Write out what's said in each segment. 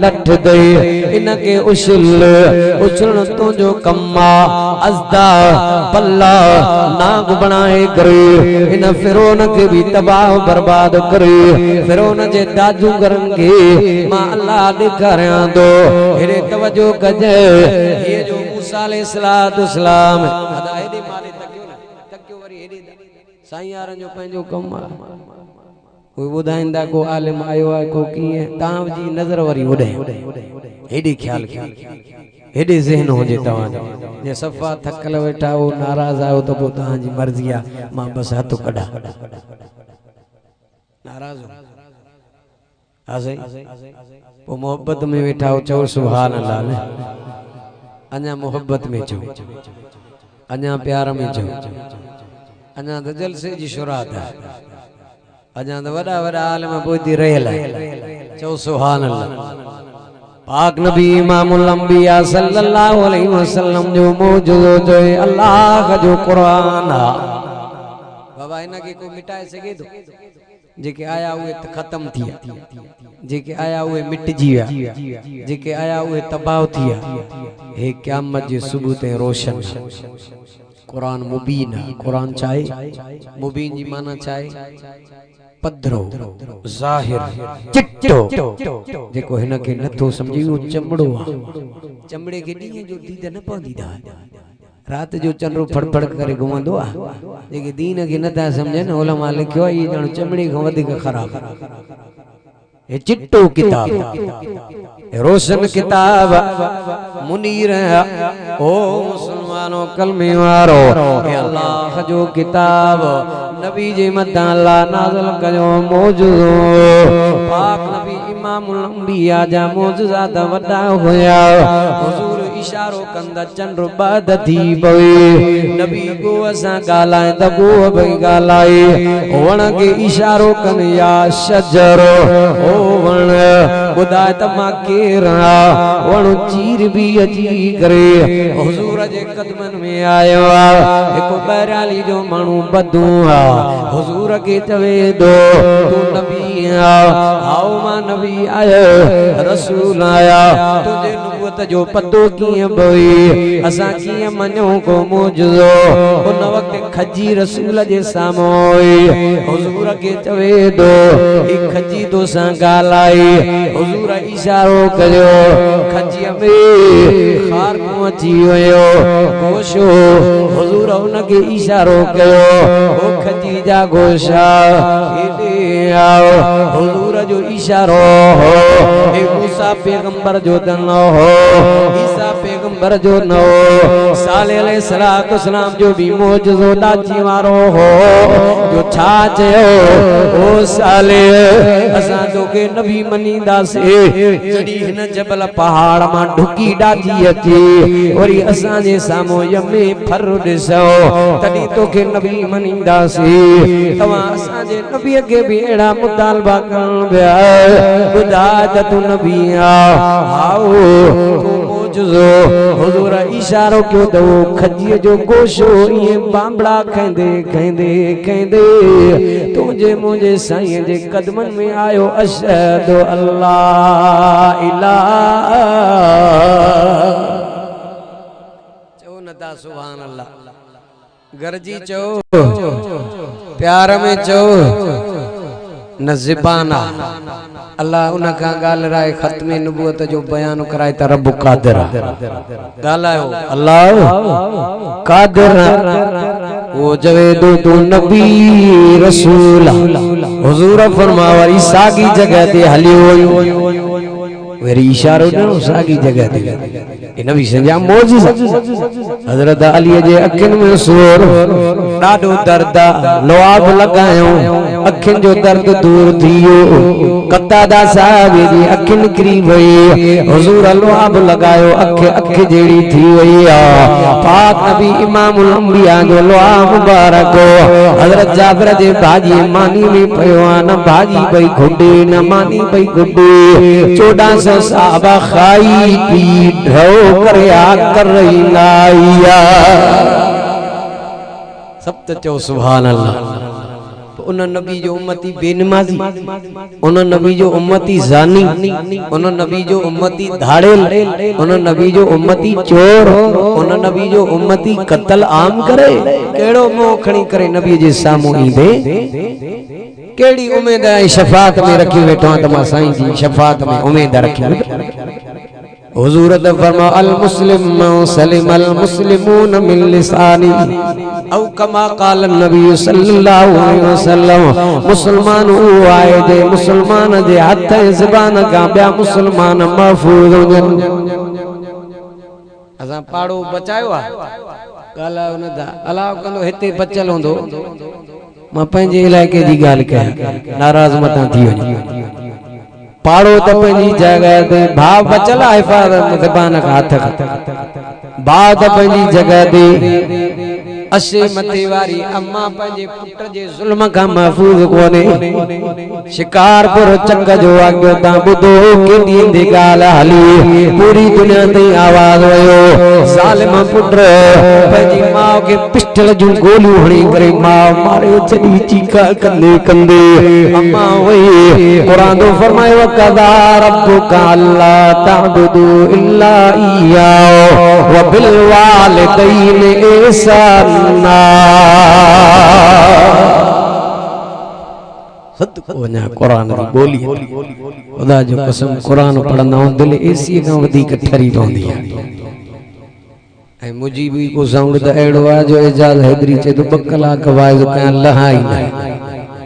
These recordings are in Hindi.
लठ दे इनके उछल उछलन तो जो कम्मा अज़दा पल्ला नाग बनाए करे इन फिरौन के भी तबाह बर्बाद करे फिरौन जे दाजू करनगे मां अल्लाह दिखारियां दो हेरे तवज्जो कजे ये जो मूसा अलैहिस्सलाम अदा हेडी मारे तकियो वरी हेडी साईं यार जो पंहिंजो कम कोई बुधाइंदा को आलिम आयो है को किए तां जी नजर वरी उड़े हेडी ख्याल हेडी ज़हन हो जे तवा जे सफा थकल वेठा हो नाराज आओ तो पो तां जी मर्जी आ मां बस हथ कढा नाराज हो आ सही पो मोहब्बत में वेठा हो चओ सुभान अल्लाह ने अन्या मोहब्बत में चओ अन्या प्यार में चओ अन्या तो जलसे जी शुरात है अन्या तो वडा वडा आलिम पोती रहल चओ सुभान अल्लाह पाक नबी इमामुल अंबिया सल्लल्लाहु अलैहि वसल्लम जो मौजूदो जो अल्लाह जो कुरान बाबा इना के को मिटाए सके तो जेके आया हुए खत्म थिया जेके आया हुए मिट जिया जेके आया हुए तबाह थिया हे क़यामत जे सुबह ते रोशन कुरान मुबीन कुरान चाहे मुबीन जी माना चाहे पधरो ज़ाहिर चिट्टो जेको हिन के नथो समझी वो चमड़ो चमड़े के दी जो दीद न पवंदी दा रात जो चंद्रो फड़फड़ करे घुमंदो आ जेके दीन के नथा समझे न उलमा लिखयो ई जण चमड़ी खां वधीक खराब ये चिट्टो किताब रोशन किताब मुनीर ओ मुसलमानों कलमे वारो ये अल्लाह जो किताब नबी जे मथा अल्लाह नाज़िल कयो मौजूदो पाक नबी इमामुल अंबिया जा मौजूदा दा वडा होया हुजूर इशारो कंदा चंद्र बाद थी पवे नबी को असा गालाए त को भई गालाए वण के इशारो कन या शजर ओ वण बुधाए त मां केर वण चीर भी अची करे हुजूर जे कदमन में आयो एक बहराली जो मानू बदू हुजूर के चवे दो तू नबी आओ मां नबी आया रसूल आया तुझे नुबुवत जो पतो किए बोई असा किए मनो को मौजूदो उन वक्त खजी रसूल जे सामोई हुजूर के चवे दो एक खजी तो सा गालाई हुजूर इशारो कयो खजी में खार को अची वयो गोशो हुजूर उन के इशारो कयो ओ खजी जा गोशा एडे आओ हुजूर जो इशारो हो ए मूसा पैगंबर जो दन हो ईसा पैगंबर जो न हो साले अलैहिस्सलातु वस्सलाम जो भी मौजूदो दाची वारो हो जो छा चयो ओ साले असा तो के नबी मनीदा से जड़ी हिन जबल पहाड़ मा ढुकी डाची अची वरी असा जे सामो यमे फर दिसो तडी तो के नबी मनीदा से तवा असा जे नबी के भी एड़ा मुतालबा करन बिया खुदा तू नबी आओ तू मौजूदो हुजूर इशारो क्यों दो खजी जो गोशो ये बांबड़ा खेंदे खेंदे खेंदे तुझे मुझे साईं जे कदमन में आयो अशहदु अल्लाह इलाहा चो नता सुभान अल्लाह गरजी चो प्यार में चो न ज़बाना अल्लाह उन का गाल राय खत्म नबूवत जो बयान कराए त रब कादिर गालायो अल्लाह कादिर वो जवे दो तू नबी रसूल हुजूर फरमावा ईसा की जगह ते हलियो वेरी इशारो न सागी जगह ते नबी संजा मौजूद हजरत अली जे अखिन में सूर डाडो दर्द लवाब लगायो अखिन जो दर्द दूर थियो कतादा साहब जी अखिन निकरी वई हुजूर लवाब लगायो अख जेड़ी थी वई पाक नबी इमामुल अंबिया जो लवाब मुबारक हजरत जाफर जे भाजी मानी में पयो न भाजी पई खुंडे न मानी पई गुड्डे 1400 साहबा खाई पी ढो करे कर रही लाइया सब तो चो सुभान अल्लाह उन नबी जो उम्मती बेनमाजी, उन नबी जो उम्मती जानी, उन नबी जो उम्मती धाड़ेल, उन नबी जो उम्मती चोर, उन नबी जो उम्मती कत्ल आम करे केड़ो मोह खणी करे नबी जे सामू ईंदे केड़ी उम्मीद है शफात में रखी वेठो त मां साईं जी शफात में उम्मीद रखी। हुजूर त फरमा अल मुस्लिम सलिम अल मुस्लिमून मिन लिसानी औ कमा काल नबी सल्लल्लाहु अलैहि वसल्लम। मुसलमान वो आए जे मुसलमान जे हथ ज़बान का बिया मुसलमान महफूज हुजन। असा पाड़ो बचायो आ गाला उन दा अलाह कंदो हिते बचल होंदो मां पंहिंजे इलाइके जी ॻाल्हि कयां नाराज़ मतां थी वञे। पाड़ो त पंहिंजी जगह ते भाव बचल आहे हिफ़ाज़त ज़बान खां हथ खां भाव त पंहिंजी जगह ते असे मथे वारी अम्मा पंहिंजे पुट जे ज़ुल्म खां महफूज़ कोने। शिकारपुर चक जो अॻु तां ॿुधो केॾी ईंदी ॻाल्हि हली पूरी दुनिया ते आवाज़ वयो ज़ालिम पुट पंहिंजी माउ खे पिस्टल जूं गोलियूं हणी करे माउ मारे छॾी चीका कंदे कंदे अम्मा वई क़ुरान तो फरमायो कदा रब्बुका अल्ला तअबुदू इल्ला इय्याहु व बिल वालिदैनि ihsana। सदको कुरान दी बोली खुदा जो कसम कुरान पढ़ंदा हूं दिल एसी खां वधीक ठरी पवंदी आहे। ऐं मुंहिंजी बि को साउंड त अहिड़ो आहे जो एजाज़ हैदरी चए तो 2 कलाक वाइज़ कयां लहा ई न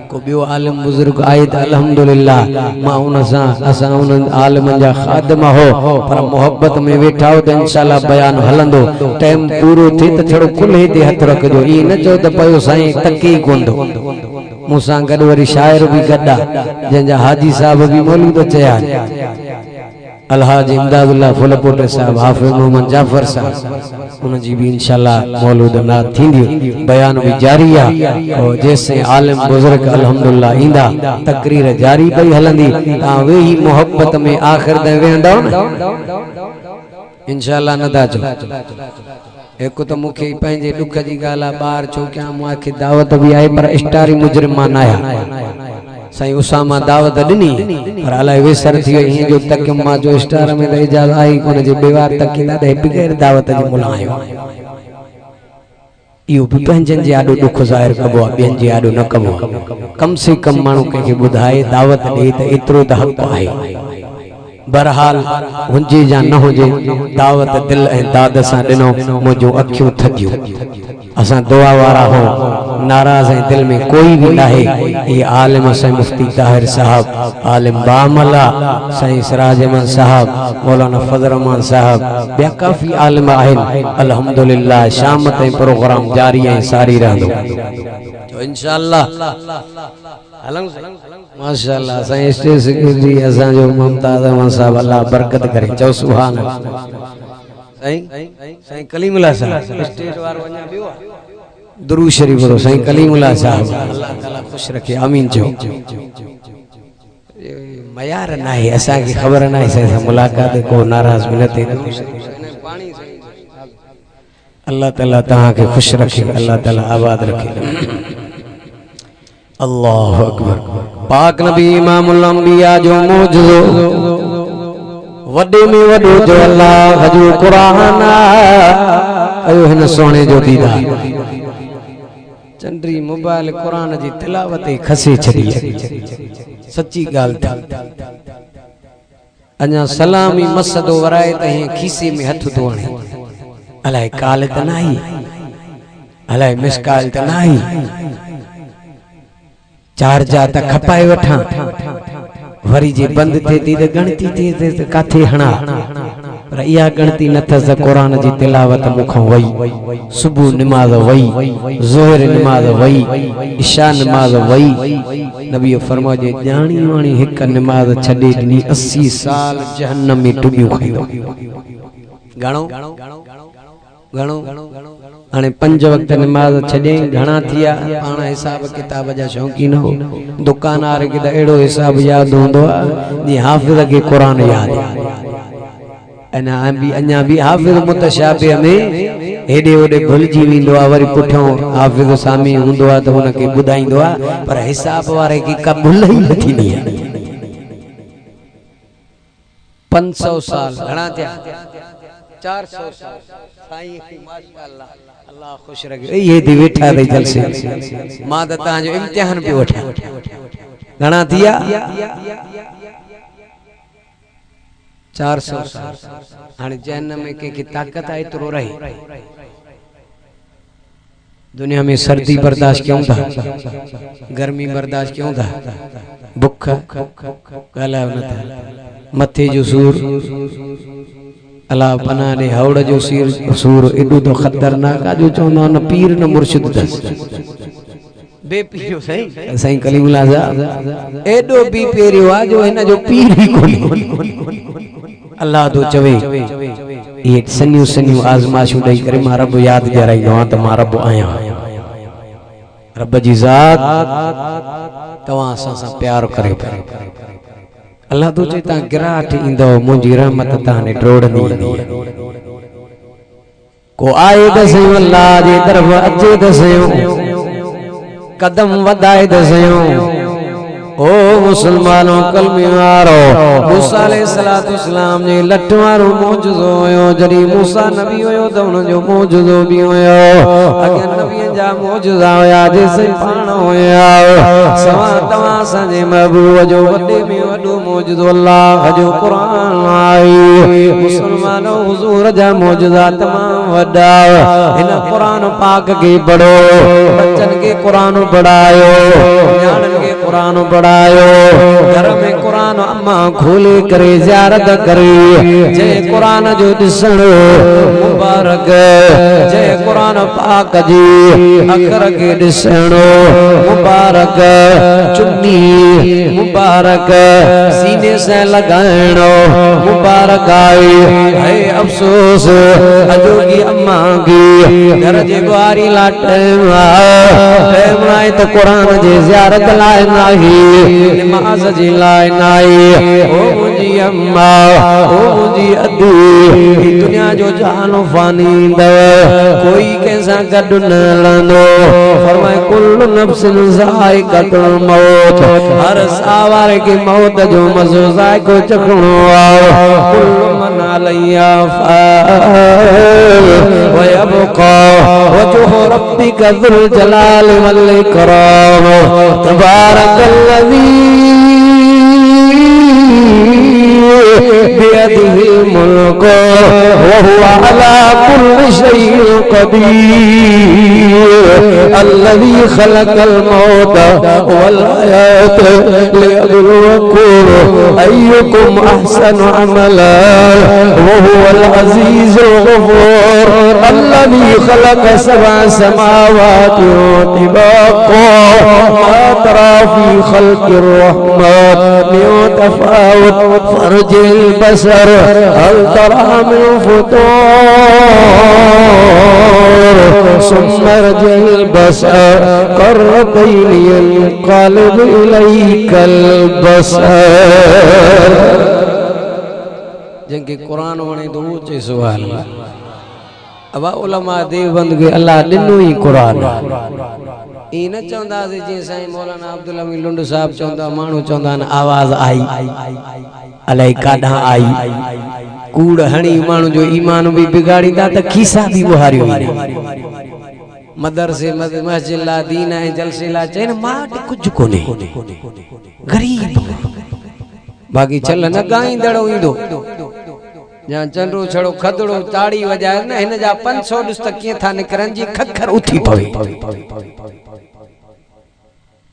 को बियो आलिम बुजुर्ग आए त अल्हम्दुलिल्लाह मां उन सां असां उन आलिमन जा खादिम हो पर मोहब्बत में वेठा हो त इंशाअल्लाह बयान हलंदो। टाइम पूरो थे त थोड़ो कुल्हे ते हथ रखजो ई न चओ त पयो साईं तके कोंदो। मूंसां गॾु वरी शाइर बि गॾा जंहिंजा हाजी साहब बि मौलूद चया अलहाजी इमदादुल्लाह फुलपोट साहब हाफिज़ मोहम्मद जाफर साहब उन जी भी इंशाअल्लाह मौलूद नात थींदी बयान भी जारी है और जैसे आलिम बुजुर्ग अल्हम्दुलिल्लाह इंदा तकरीर जारी पई हलंदी ता वेही मोहब्बत में आखिर ते वेंदा इंशाअल्लाह नदा चो। एक तो मुखे पंहिंजे दुख जी ॻाल्हि आहे ॿार छो कयां मूंखे दावत भी आहे पर स्टारी मुजरिम मां न आया साईं उसामा दावत ॾिनी पर अलाए वेसर थी वई हीअं जो तक मां जो स्टार में त इजाज़त आई कोन जे बेवार तक ॾाढे बग़ैर दावत जे मुला आयो इहो बि पंहिंजनि जे आॾो ॾुख ज़ाहिर कबो आहे ॿियनि जे आॾो न कबो आहे। कम से कम माण्हू कंहिंखे ॿुधाए दावत ॾे त एतिरो त हक़ आहे। बहरहाल हुजे या न हुजे दावत दिल ऐं दाद सां ॾिनो मुंहिंजूं अखियूं थधियूं असां दुआ वारा हो नाराज़ ऐं दिल में कोई भी नाहे। ये आलिम साईं मुफ्ती ताहिर साहब आलिम बामला साईं सिराज अहमद साहब मौलाना फजल रहमान साहब ॿिया काफ़ी आलिम आहिनि अल्हम्दुलिल्लाह शाम ताईं प्रोग्राम जारी ऐं सारी रहंदो इंशाअल्लाह। माशाअल्लाह साईं स्टेज सेक्रेटरी असांजो मुमताज अहमद साहब अल्लाह बरकत करे चओ सुभान अल्लाह। साईं कलीमुल्लाह साहब स्टेज वार वञा बियो दुरूद शरीफ पढ़ो साईं कलीमुल्लाह साहब अल्लाह ताला खुश रखे आमीन चओ। मयार ना है असा की खबर ना है मुलाकात को नाराज भी न थे अल्लाह ताला तहां के खुश रखे अल्लाह ताला आबाद रखे। अल्लाह अकबर। पाक नबी इमामुल अंबिया जो मौजूदो वडे में वडो जो अल्लाह जो कुरान आयो हिन सोने जो दीदार चंद्री मोबाइल कुरान जी तिलावत खसे छड़ी सच्ची गाल थी अञा सलामी मसदो वराए त खीसे में हथ तो हणे अलाए काल त नाही अलाए मिसकाल त नाही चार जा त खपाए वठा वरी जे बंद थे थी त गणती थे त काथे हणा पर इहा गणती न थस कुरान जी तिलावत मुखों वई सुबह नमाज वई ज़ोहर नमाज वई इशा नमाज वई नबी फरमाए जे जानी वाणी एक नमाज छडे दी 80 साल जहन्नम में टुबियो खाइदो गणो गणो हाने 5 वक्त नमाज छडे घणा थिया पाण हिसाब किताब जा शौकीन हो दुकानदार के त एड़ो हिसाब याद होंदो जी हाफिज के कुरान याद अना भी हाफिज मुतशाबिह में हेॾे होॾे भुलिजी वेंदो आहे वरी पुठियों हाफ़िज़ सामी हूंदो आहे त हुनखे ॿुधाईंदो आहे पर हिसाब वारे खे का भुल ई न थींदी आहे 500 साल घणा थिया 400 साल साईं माशाअल्लाह अल्लाह खुश रखे ये दी वेठा रही जलसे मां त तव्हांजो इम्तिहान पे वठा घणा थिया 400 साल हाणे जहन में के ताकत आहे एतिरो रहे दुनिया में सर्दी बर्दाश्त क्यों था गर्मी बर्दाश्त क्यों था बुख ॻाल्हायो न था मथे जो सूर अल्लाह पनाह ॾे हौड़ जो सूर एॾो तो ख़तरनाक आहे जो चवंदा न पीर न मुर्शिद अथसि बेपीरो साईं कलीमुल्लाह साहब एॾो बी पेरियो आहे जो हिन जो पीर ई कोन्हे अल्लाह तो चवे ये सन्यू सन्यू आज़माइशूं ॾेई करे मां रब यादि ॾियाराईंदो आहियां त मां रब आहियां रब जी ज़ात तव्हां असां सां प्यार करे अल्लाह तो चए तव्हां गिराहट ईंदव मुंहिंजी रहमत तव्हां ॾे ड्रोड़ंदी को आए त सही अल्लाह जे तरफ़ अचे त सही कदम वधाए त सही ओ मुसलमानों कलमे वारो मूसा अलैहिस्सलाम जे लठ वारो मौजूदो हुयो जॾहिं मूसा नबी हुयो त हुन जो मौजूदो बि हुयो अॻे नबीअ जा मौजूदा हुया जेसि पाण हुया सवा तव्हां असांजे महबूब जो वॾे में वॾो मौजूदो अल्लाह जो क़ुरान आहे मुसलमानों हुज़ूर जा मौजूदा तमाम वॾा हिन क़ुरान पाक खे पढ़ो बच्चन खे क़ुरान पढ़ायो न्याणनि खे क़ुरान घर में कुरान अम्मा खोले करे ज़ियारत करे जय कुरान जो ॾिसण मुबारक जय कुरान पाक जी अखर के ॾिसण मुबारक चुन्नी मुबारक सीने से लगाइण मुबारक है अफसोस अजोगी अम्मा की घर जे ॿुहारी ला टाइम आहे त कुरान जे ज़ियारत लाइ नाही नमाज जी लाइ नाही ओ मुंहिंजी अम्मा ओ मुंहिंजी अदी दुनिया जो जानो फानी दव कोई कैसा गॾु न हलंदो फरमाए कुल्लु नफ्सिन ज़ाइक़तुल मौत हर सावारे के मौत जो मज़ो ज़ाइक़ो चखणो आहे कुल्लु मन अलैहा फ़ान व यबक़ा वजहु रब्बिका ज़ुल जलाल वल इकराम तबारकल्लज़ी बियदिहिल मुल्क व हुवा अला कुल्लि शैइन क़दीर अल्लज़ी खलक़ल मौत वल हयात लियबलुवकुम अय्युकुम अहसनु अमला व हुवल अज़ीज़ुल गफ़ूर अल्लज़ी खलक़ सबअ समावाति तिबाक़ा मा तरा फी खल्क़िर रहमान मिन तफ़ावुत फरजिल बसर हल तरा मिन फुतूर सुम्मा रजिल बसर कर्रतैनि यन्क़लिब इलैकल बसर जंहिंखे कुरान वणे तो वो चए सुभान अल्लाह अब उलमा देवबंद के अल्लाह ॾिनो ई कुरान ई न चवंदासीं जीअं साईं मौलाना अब्दुल अमीन लुंड साहब चवंदा माण्हू चवंदा आहिनि आवाज़ आई अलाए काॾां आई कूड़ हणी माण्हू जो ईमान बि बिगाड़ींदा त खीसा बि ॿुहारियो मदरसे मस्जिद ला दीन ऐं जलसे ला चइन मां वटि कुझु कोन्हे ग़रीब बाक़ी चल न गाईंदड़ो ईंदो या चंडो छड़ो खदड़ो ताड़ी वजाए न हिन जा 500 ॾिस त कीअं था निकरनि जी खखर उथी पवे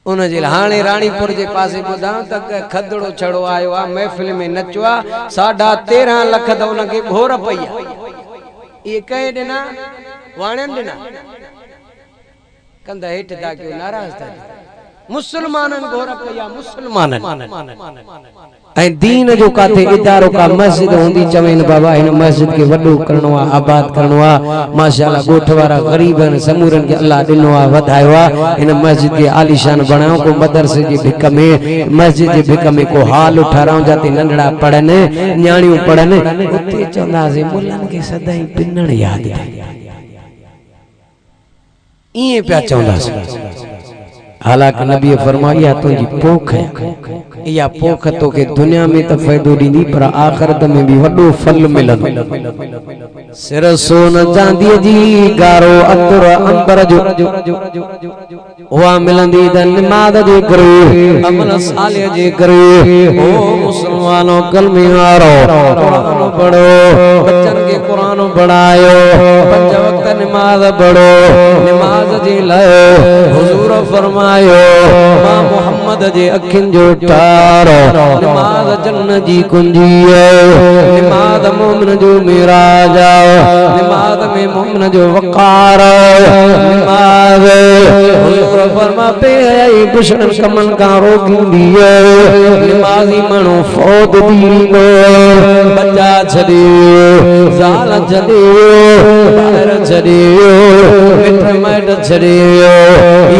उन जे हाणे राणीपुर जे पासे ॿुधां त खदड़ो छड़ो आयो आहे महफ़िल में नचो आहे 13.5 लख त उनखे घोर पई आहे इहे कंहिं ॾिना वाणियुनि ॾिना कंदा हेठि था कयो नाराज़ था मुसलमाननि घोर कई आहे मुसलमाननि ऐं दीन जो काथे इदारो का मस्जिद होंदी चवेन बाबा इन मस्जिद के वडो करणो आ आबाद करणो आ माशाअल्लाह गोठ वारा गरीबन समूरन के अल्लाह दिनो आ वधायो आ इन मस्जिद के आलीशान बनाओ को मदरसे जी भिक में मस्जिद जी भिक में को हाल उठाराऊं जाते नंढड़ा पढ़न न्याणियों पढ़न उते चंदा से मुल्लन के सदाई पिनण याद इए पिया चवंदासीं। हालांकि नबी फरमाया तुझी पोख है, या पोख तो के दुनिया में तो फायदो दींदी पर आखिरत में भी वडो फल मिलंदो। सिर सोन चांदी जी गारो अतर अंबर जो वा मिलंदी द नमाज जे करे, अमल साले जे करे। ओ मुसलमानों कलमे वारो कुरान पढ़ो, बच्चन के कुरान पढ़ायो, 5 वक्त नमाज पढ़ो। नमाज जे लाए हुजूर फरमायो मां मोहम्मद जे अखिन जो तारो। नमाज जन्नत जी कुंजी है, नमाज मोमिन जो मिराज, नमाज में मोमिन जो वकार। नमाज हुजूर फरमा पे आई पुछण कमन का रोकी है। नमाजी मनो फौत दीनो, बच्चा छड़ियो, ज़ाल छड़ियो, बाहर छड़ियो, मिट माइट छड़ियो।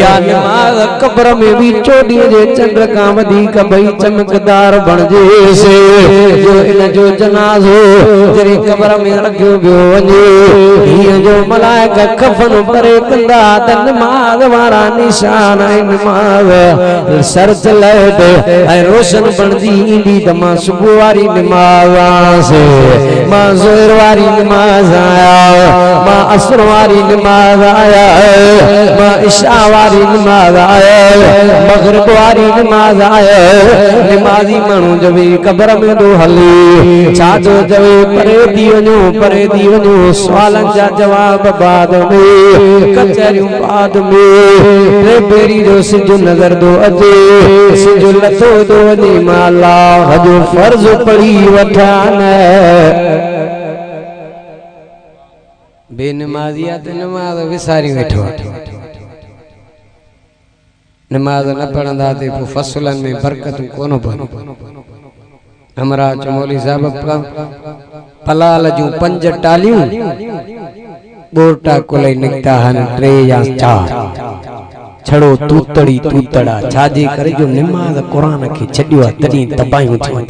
या नमाज कब्र में भी चोडी जे चंद्र का वधीक भई चमकदार बणजे से। जो इन जो जनाज़ो जरे कब्र में रखियो वियो वञे, हीअ जो मलाइका कफन परे कंदा त नमाज वारा निशान ऐं नमाज सर्च लाइट ऐं रोशन बणजी ईंदी त मां सुबुह वारी नमाज़ से, मां ज़ोहर वारी नमाज आया, मां असर वारी नमाज आया, मां इशा वारी नमाज आया, मगरिब वारी नमाज आया। नमाजी माण्हू जवे कब्र में दो हले, छा जो जवे परे थी वञो, परे थी वञो। सवालनि जा जवाब बाद में, कचहरियूं बाद में। टे बेरी जो सिज नज़र दो अचे, सिज लथो दो वञे, मां अल्लाह जो फर्ज़ पढ़ी वठां न। बेनमाज़िया त नमाज विसारी वेठो। नमाज न पढ़ंदा ते पोइ फसलनि में बरकतूं कोन पवंदियूं। हमरा चमोली साहब पलाल जूं 5 टालियूं बोरटा कुलई निकता हन 3 या 4 छड़ो तूतड़ी तूतड़ा छाजे करे जो नमाज कुरान खे छडियो तडी तबायूं थियूं।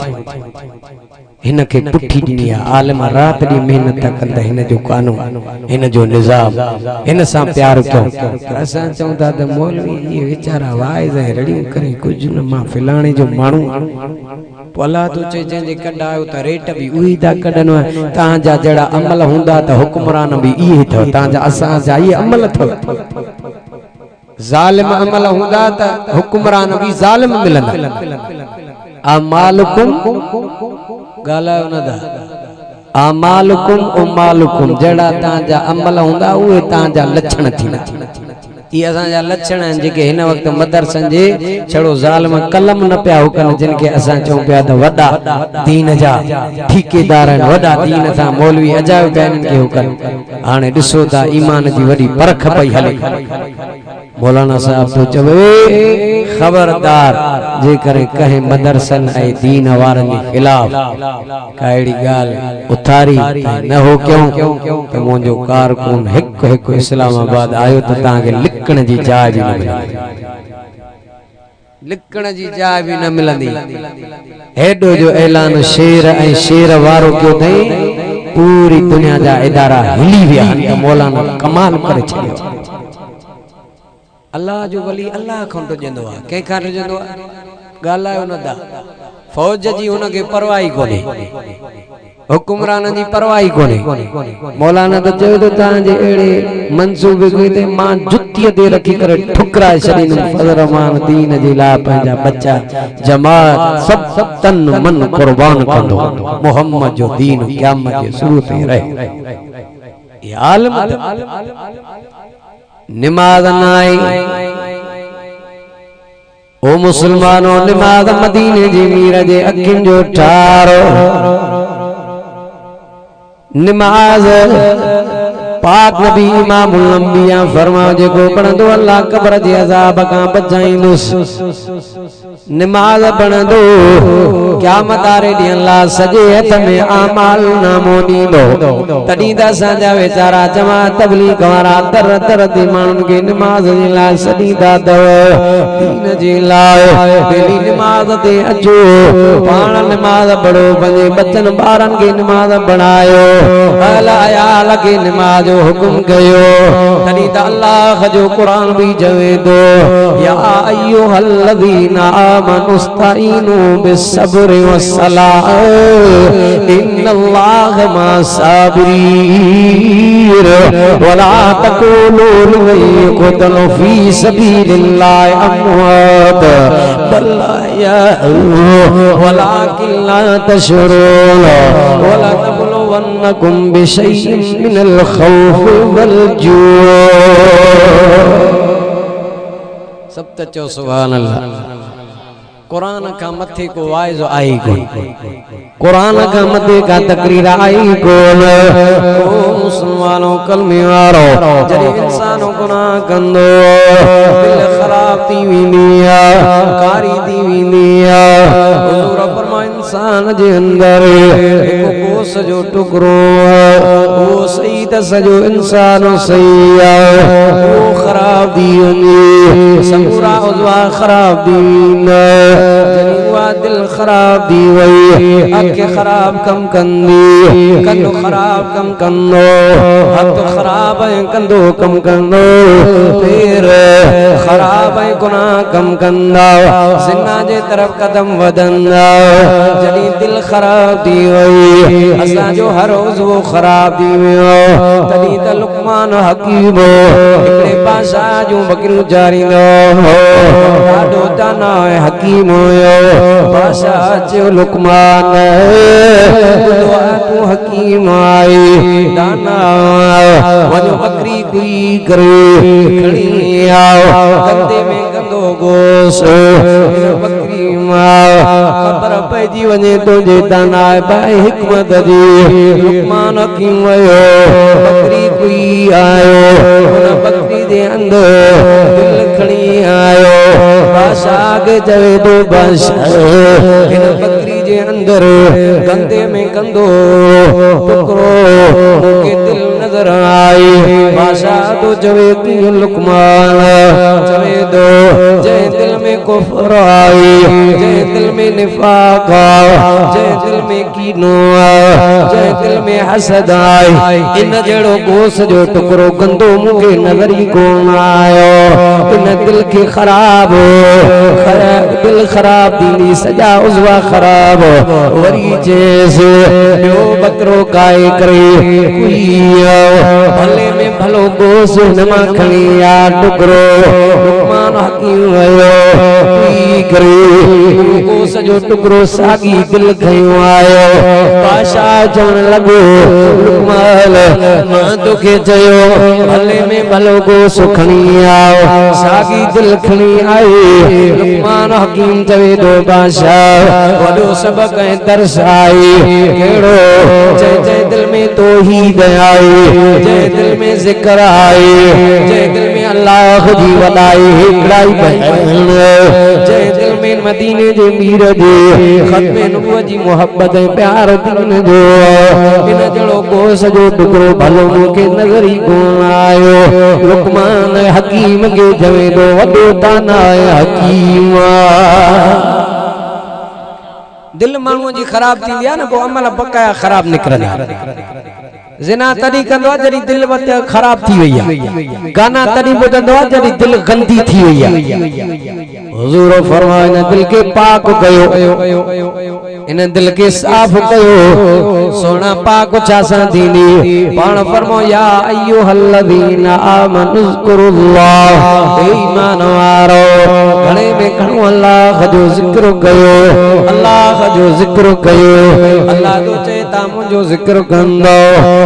हिन के पुठी ॾिनी आहे। आलिम रात ॾींहुं मेहनत कंदा, हिन जो कानून, हिन जो निज़ाम, हिन सां प्यार कयो। असां चऊं था त मौलवी इहे वीचारा वाइज़ ऐं रड़ियूं करे कुझु न, मां फिलाणे जो माण्हू। पोइ अलाह तो चए जंहिंजे कढायो त रेट बि उही था कढनि। तव्हांजा जहिड़ा अमल हूंदा त हुक्मरान बि इहे अथव, तव्हांजा असांजा इहे अमल अथव। ज़ालिम अमल हूंदा त हुक्मरान बि ज़ालिम मिलंदा। अमालकुम गालायो न दा, अमालकुम उमालकुम, जड़ा तांजा अमल हुंदा उहे तांजा लक्षण थींदा। ये असांजा लक्षण आहिनि जेके हिन वक्त मदरसनि जे छड़ो ज़ालिम कलम न पिया हुकनि, जिन खे असां चऊं पिया त वॾा दीन जा ठेकेदार आहिनि, वॾा दीन सां मौलवी अजायो पिया इन्हनि खे हुकनि। हाणे ॾिसो था ईमान जी वॾी परख पई हले। मौलाना साहब तो चवे खबरदार जे करे कहे मदरसन ऐं दीन वारनि जे खिलाफ काड़ी गाल उथारी न हो क्यों त मुंहिंजो कारकुन हिकु हिकु इस्लामाबाद आयो त तव्हांखे लिखण जी जाइ बि न मिलंदी, लिखण जी जाइ बि न मिलंदी। हेॾो जो ऐलान शेर ऐं शेर वारो कयो अथई, पूरी दुनिया जा इदारा हिली विया त मौलाना कमाल करे छॾियो। अल्लाह जो वली अल्लाह खां ॾिजंदो आहे, कंहिंखां ॾिजंदो आहे? ॻाल्हायो न दा। फौज जी हुनखे परवाह कोन्हे, हुकुमरान जी परवाह कोन्हे। मौलाना त चयो त तव्हांजे अहिड़े मंसूबे खे मां जुतीअ ते रखी करे ठुकराए छॾींदुमि। फज़रमान दीन जे लाइ पंहिंजा बच्चा जमात सभु तन मन कुर्बान कंदो। मोहम्मद जो दीन क़यामत जे शुरू ताईं रहे। ये आलम नमाज नाई। ओ मुसलमानों, नमाज मदीने जी मीर जे अखिन जो ठारो। नमाज पाक नबी इमामुल अंबिया फरमाओ जेको पढ़ंदो अल्लाह कब्र जे अज़ाब खां बचाईंदुसि। नमाज पढ़ंदो क़यामत वारे ॾींहुं अल्लाह सॼे हथ में आमाल नामो ॾींदो। तॾहिं त असांजा वीचारा जमात तबलीग वारा दर दर ते माण्हुनि खे नमाज जे लाइ सॾींदा अथव। दीन जे लाइ डेली नमाज ते अचो, पाण नमाज पढ़ो, पंहिंजे बचनि ॿारनि खे नमाज पढ़ायो, अहल अयाल खे नमाज जो हुक्म कयो तॾहिं त अल्लाह जो क़ुरान भी चवे थो या अय्युहल्लज़ीना आमनु इस्तईनू बिस्सब्रि वस्सलाह इन्नल्लाह मअस-साबिरीन वला तक़ूलू लिमन युक़तलु फी सबीलिल्लाहि अमवात बल वलाकिन ला तशऊरून वला तबलुवन्नकुम बिशैइन मिनल खौफि वल जू'। सब तचो सुभान अल्लाह। कुरान का मथे को वाइज़ आई कोन, कुरान का मथे का तकरीर आई कोन। ओ मुसलमानों कलमे वारो जॾहिं इंसान गुनाह कंदो दिल ख़राब थी वेंदी आहे, कारी थी वेंदी आहे। हुज़ूर फरमाए इंसान जे अंदर हिकु गोस जो टुकड़ो वो सही त सॼो इंसान सही आहे, वो ख़राब थी वञे समूरा उज़वा ख़राब थी वेंदा। दिल खराब दी वही अख खराब कम कंदी, कंदो खराब कम कंदो, हथ खराब है कंदो कम कंदो, पैर खराब है गुनाह कम कंदा, जिन्ना जे तरफ कदम वधंदा। जॾहिं दिल खराब थी वही असां जो हर रोज़ वो खराब थी वियो तॾहिं त लुकमान हकीम हिकिड़े बादशाह जूं बकरियूं चारींदो ॾाढो दाना हकीम हुयो। बादशाह चयो लुकमान तू हकीम आई दाना वञो बकरी कुई करे खणी आओ कंदे में कंदो गोस बकरी मां ख़बर पइजी वञे तुंहिंजे दाना भाई हिकमत जी। लुकमान हकीम वियो बकरी कुई आयो उन बकरी जे अंदर दिल खणी आयो। बादशाह के चवे तो बादशाह इन बकरी जे अंदर कंधे में कंधो टुकड़ो मूंखे दिल नजर आई। बादशाह तो चवे कि लुकमान चवे तो जंहिं दिल में कुफ्र आई, जंहिं दिल में निफाक आहे, जंहिं दिल में कीनो आहे, जंहिं दिल में हसद आहे इन जहिड़ो गोस जो टुकड़ो कंधो मूंखे नजर ई कोन आयो। इन दिल खे ख़राब दिल खराब थींदी सॼा उज़वा ख़राब वरी चेस ॿियो बकरो काए करे कुई भले में भलो गोस न मां खणी आ टुकड़ो। लुकमान हकीम वियो कुई करे गोस जो टुकड़ो साॻी दिल खयो आयो। बादशाह चवण लॻो लुकमान मां तोखे चयो भले में भलो गोस खणी आओ साॻी दिल खणी आई। लुकमान हकीम चवे तो बादशाह वॾो सबक ऐं दर्स आई कहिड़ो जंहिं दिल में तौहीद आई, जंहिं दिल में ज़िक्र आई, जंहिं दिल में अल्लाह जी वॾाई हिकिड़ाई बयान, जंहिं दिल में मदीने जे मीर जे ख़त्मे नबुवत जी मोहब्बत ऐं प्यार दीन जो इन जहिड़ो गोस जो टुकड़ो भलो मूंखे नज़र ई कोन आयो। लुकमान हकीम खे चवे तो वॾो दाना हकीम। दिल माण्हूअ जी ख़राब थींदी आहे न पोइ अमल बकाया ख़राब निकिरंदा। ज़िना तॾहिं कंदो आहे जॾहिं दिल ख़राब थी वई आहे, गाना तॾहिं ॿुधंदो आहे जॾहिं दिल गंदी थी वई आहे। हुज़ूर फरमाए इन दिल खे पाक कयो, इन दिल के साफ कयो सोना पाक छा सां थींदी। पाण फरमायो या अय्युहल्लज़ीना आमनु ज़कुरुल्लाह ईमान वारो घणे में घणो अल्लाह जो ज़िक्र कयो, अल्लाह जो ज़िक्र कयो। अल्लाह तो चए ता मुंहिंजो ज़िक्र कंदो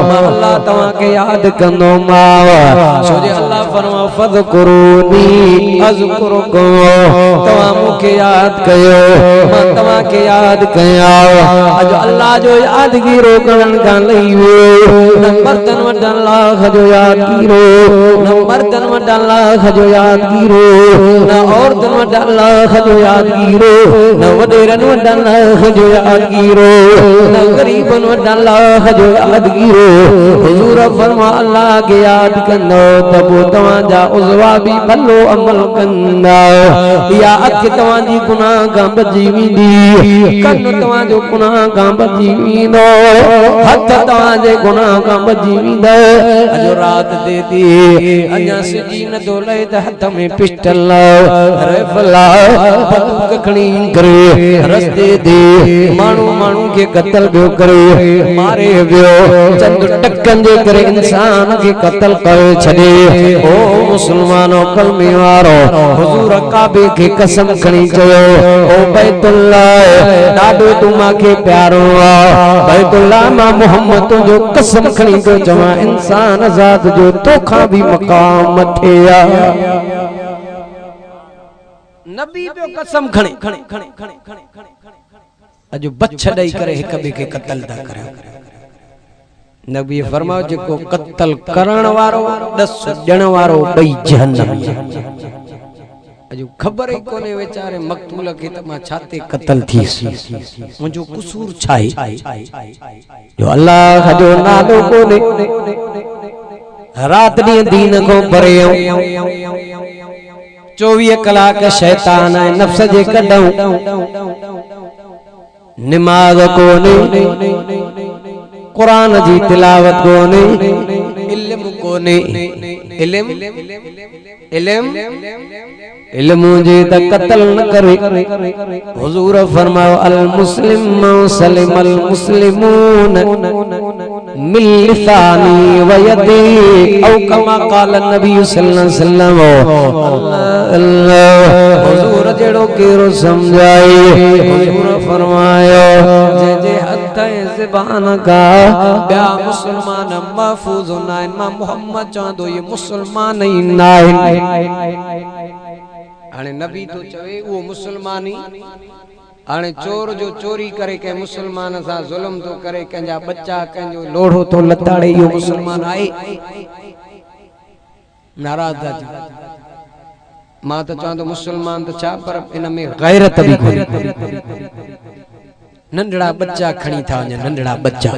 मां अल्लाह तव्हां खे यादि कंदो मां। छो जे अल्लाह फरमायो फ़ज़कुरूनी अज़कुरुकुम तव्हां मूंखे यादि कयो मां तव्हां खे यादि कयां। अॼु अल्लाह जो यादगीरो करण खां लही वियो न मर्दन वटि अल्लाह जो यादगीरो, न मर्दन वटि अल्लाह जो यादगीरो, न औरतन वटि अल्लाह जो यादगीरो, न वॾेरन वटि अल्लाह जो यादगीरो, न गरीबन वटि अल्लाह जो यादगीरो। हुज़ूर फरमा अल्लाह खे यादि कंदो त पोइ तव्हांजा उज़वा बि भलो अमल कंदा। या अखि तव्हांजी गुनाह खां बची वेंदी, कन तव्हां जो गुनाह खां बची वेंदो हथ तव्हां जे गुनाह खां बची वेंदो अॼु राति दे दी अञा सिजी न थो लहे त हथ में पिस्टल राइफल बंदूक खणी करे रस्ते दे माण्हू माण्हू खे क़त्ल पियो करे मारे वियो चंद टकनि जे करे इंसान खे क़त्ल करे छॾे ओ मुस्लमानो कलमे वारो हुजूर काबे खे कसम खणी चयो ओ बैतुल्लाह ॾाढो तूं मूंखे प्यारो आहे बैतुल्लाह मां मोहम्मद जो कसम खणी थो चवां इंसान ज़ात जो तोखां भी मक़ाम मथे आहे नबी जो कसम खणी अॼु बछ ॾेई करे हिक ॿिए खे क़त्ल था करियो नबी फरमायो जेको क़त्ल करण वारो 10 ॾियण वारो ॿई जहन्नम अॼु ख़बर ई कोने वेचारे मक़तूल खे त मां छाते क़त्ल थी मुंहिंजो कसूर छा आहे जो अल्लाह जो नालो कोने रात ॾींहुं दीन को परे 24 कलाक शैतान ऐं नफ्स जे कढऊं नमाज कोने कुरान जी तिलावत कोने इल्म कोने इल्म जे त क़त्ल न करे हुजूर फरमाओ अल मुस्लिम सलिम अल मुस्लिमून मिन लिसानी व यदी औ कमा क़ाल नबी सल्लल्लाहु अलैहि वसल्लम अल्लाह हुजूर जेड़ो केरो समझाए हुजूर फरमायो जे हथ ऐं ज़बान का ॿिया मुस्लमान महफूज़ न आहिनि मां मोहम्मद चवंदो ये मुस्लमान ई न आहिनि हाणे नबी तो चवे वो मुसलमानी हाणे चोर जो चोरी करे के मुसलमान सा जुल्म तो करे कंजा बच्चा कंजो लोढ़ो तो लताड़े यो मुसलमान आए नाराज था मां तो चवंदो मुसलमान तो छा पर इन में गैरत भी कोन्हे नंढड़ा बच्चा खणी था वञनि नंढड़ा बच्चा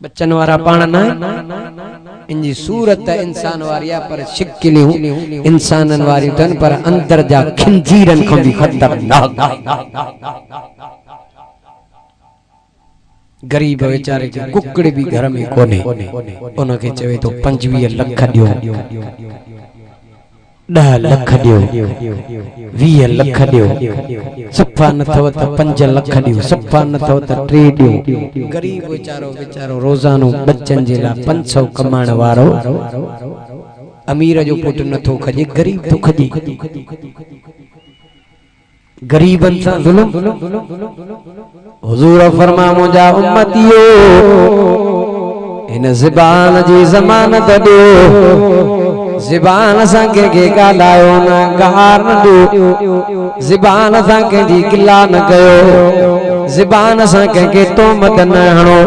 बच्चन वारा पाण न इनजी सूरत इंसान वारी आहे पर शिकिलियूं इंसानन वारी तन पर अंदर जा खिंजीरन खां भी खतरनाक गरीब बेचारे कुकड़ भी घर में कोने उनके चवे तो 25 लख दियो 10 लख दियो 20 लख दियो सफ़ा न थव त 5 लख दियो सफ़ा न थव त 3 दियो गरीब बेचारो रोजानो बच्चन जे ला 500 कमाण वारो अमीर जो पुट न थो खजे गरीब तो खजे गरीबन सा जुल्म हुजूर फरमा मुजा उम्मतियो इन ज़बान जी ज़मानत दो ज़बान सा के गालायो न गार न दो ज़बान सा के दी किला न गयो ज़बान सा के तोमत न हणो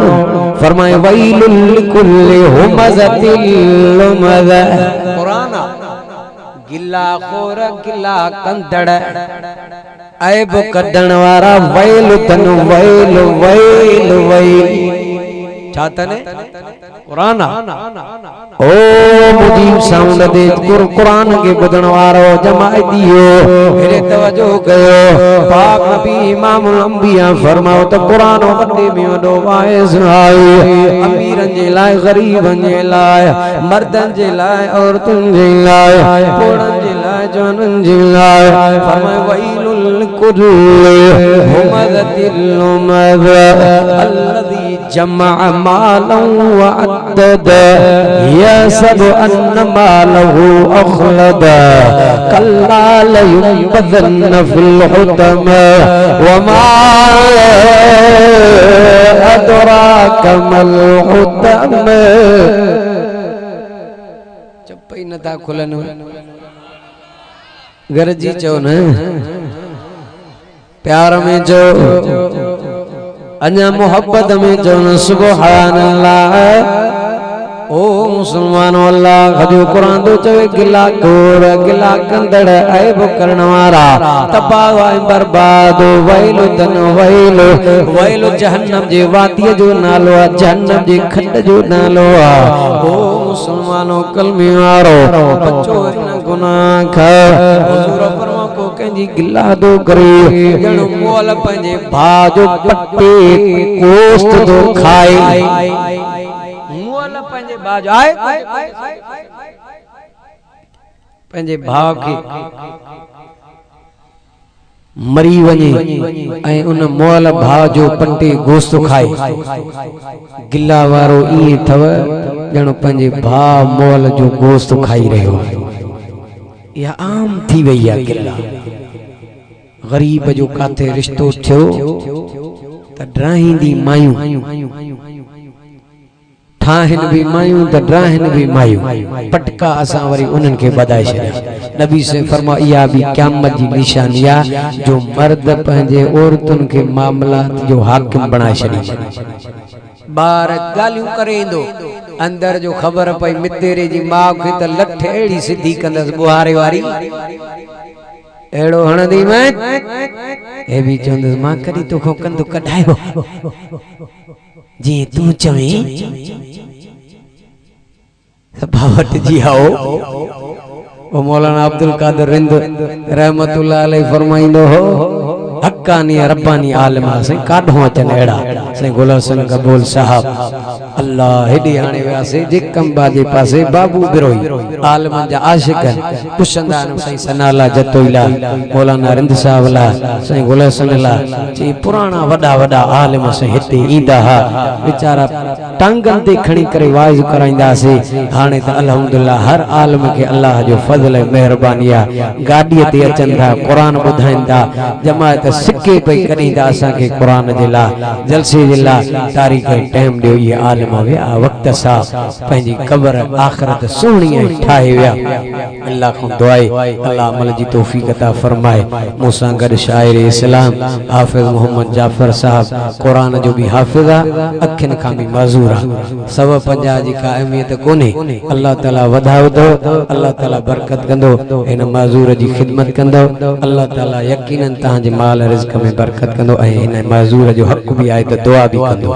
फरमाए वैलुल कुल्ली हुमज़तिल लुमज़ कुरान गिला खोर गिला कंदड़ ऐब कढण वारा वैल तन वैल वैल वैल छा तने कुरान ओ मुजीब साउंड दे कुरान के बुधण वारो जमायतियो मेरे तवज्जो कयो पाक नबी इमामुल अंबिया फरमाओ तो कुरान वडे में वडो वाइस आहे अमीरन जे लाए गरीबन जे लाए मर्दन जे लाए औरतन जे लाए कोड़न जे लाए जनन जे लाए फरमाए वैलुल कुल्ली हुमज़तिल लुमज़ अल्लज़ी जमा मालन व अद्दद यहसब अन्न मालहु अखलद कल्ला लयुनबज़न्न फिल हुतम व मा अदराक मल हुतम चप्पई नथा खुलन गरजी चो न प्यार में जो अन्या मोहब्बत में जो सुभान अल्लाह ओ मुसलमान अल्लाह खजो कुरान दो चवे गिला कोर गिला कंदड़ ऐब करण वारा तबाह ऐं बर्बाद वैल तन वैल वैल जहन्नम जे वादी जो नालो आ जहन्नम जे खंड जो नालो आ ओ मुसलमानो कलमे वारो बच्चो इन गुनाह खा हुजूर फरमा को के कंहिंजी गिला दो करे ॼणो मोल पंहिंजे भाउ जो पटे गोश्त दो खाए मोल पंहिंजे भाउ जो आहे पंहिंजे भाउ खे मरी वञे ऐं उन मोल भाउ जो पटे गोश्त खाए गिला वारो ईअं अथव ॼणो पंहिंजे भाउ मोल जो गोश्त खाई रहियो आहे इहा आम थी वई आहे गिला ग़रीब जो काथे रिश्तो थियो त ड्राहींदी मायूं ठाहिन भी मायूं त ड्राहिन भी मायूं पटका असां वरी उन्हनि खे ॿधाए छॾिया नबी से फरमा इहा भी क़यामत जी निशानी आहे जो मर्द पंहिंजे औरतुनि खे मामलात जो हाकिम बणाए छॾी ॿार ॻाल्हियूं करे ईंदो अंदर जो ख़बर पई मितेरे जी माउ खे त लठ अहिड़ी सिधी कंदसि बुहारे वारी अहिड़ो हणंदी मैं हे बि चवंदसि मां कॾहिं तोखां कंधु कढायो जी तूं चवें सभा वटि जी आओ ओ मौलाना अब्दुल कादिर रिंद रहमतुल्लाह अलैहि फरमाइंदो हो हक्कानी रब्बानी आलिम से काढो अचन एड़ा से गुलाम हसन कबूल साहब अल्लाह हेडी आणे वयासे जे कंबा जे पासे बाबू बिरोई आलिम जा आशिक पुछंदा न सही सनाला जतोइला मौलाना रिंद साहब ला से गुलाम हसन ला जी पुराना वडा वडा आलिम से हिते ईंदा हा बेचारा टांगन ते खणी करे वाइज कराइंदा से हाने त अल्हम्दुलिल्लाह हर आलिम के अल्लाह जो फजल मेहरबानी आ गाडी ते अचन था कुरान बुधाइंदा जमात सिक्के पे करींदा असा के कुरान जे ला जलसे जे ला तारीख टाइम दियो ये आलिम वे आ वक्त सा पंहिंजी कब्र आखिरत सोहणी ठाहे विया अल्लाह को दुआए अल्लाह अमल जी तौफीक अता फरमाए मूसा गड शायर इस्लाम हाफिज मोहम्मद जाफर साहब कुरान जो भी हाफिज आ अखिन का भी माजूर आ सब पंजा जी का अहमियत कोने अल्लाह ताला वधाओ दो अल्लाह ताला बरकत कंदो इन माजूर जी खिदमत कंदो अल्लाह ताला यकीनन तां जे माल रिज़्क में बरकत कंदो ऐं इन माजूर जो हक भी आए तो दुआ भी कंदो।